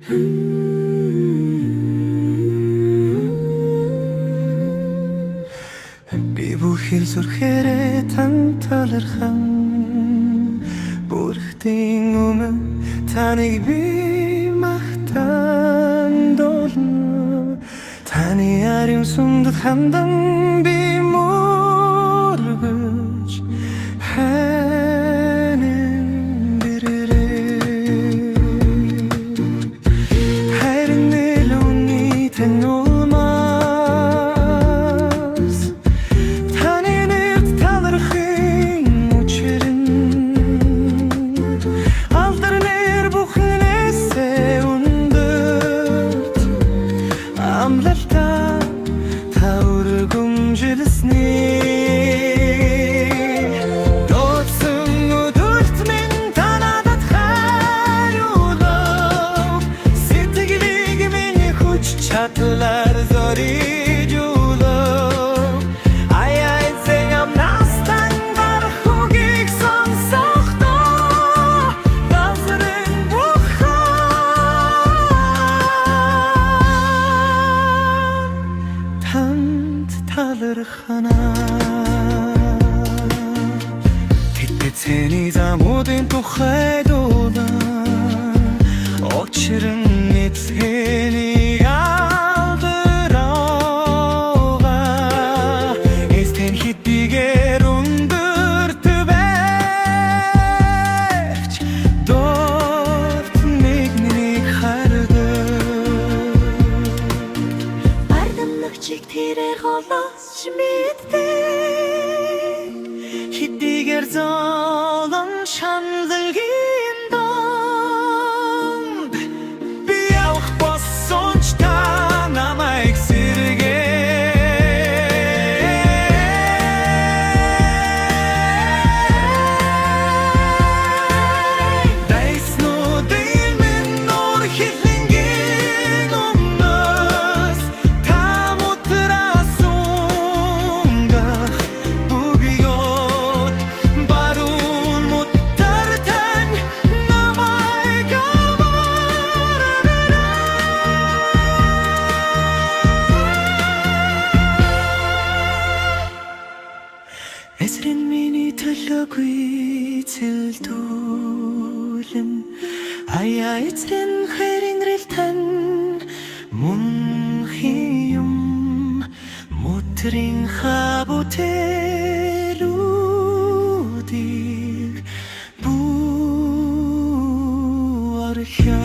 Би бүхэл зүрхээрээ тань талархан бүрхтийн өмнө таныг би махтан долно таны ариун сүмдэд хандан би мөргөж ханин бирэрээ хайрын нэлүний тань улмаас таны нэрт талархын учрын алдарнэр бүхнээсээ өндөрт амлалта та өргөмжилсний Çatlar zori julum ay ay zengam nastan var hugik son soxto Nazırın buxan Tant talırxana Tittetseni zamudin tuxaydolan Oçırın etseni Çektirir halas şimitte Hiddiger zalan şanzılgindam Bir avuk bas sonuçtan ama eksirge Deysnu değil mi nur hitlingin omnus Esrin meni tölögüy tildulun Aya etren khairin riltan munhiyum Mutrin khabuteludik Bu arşa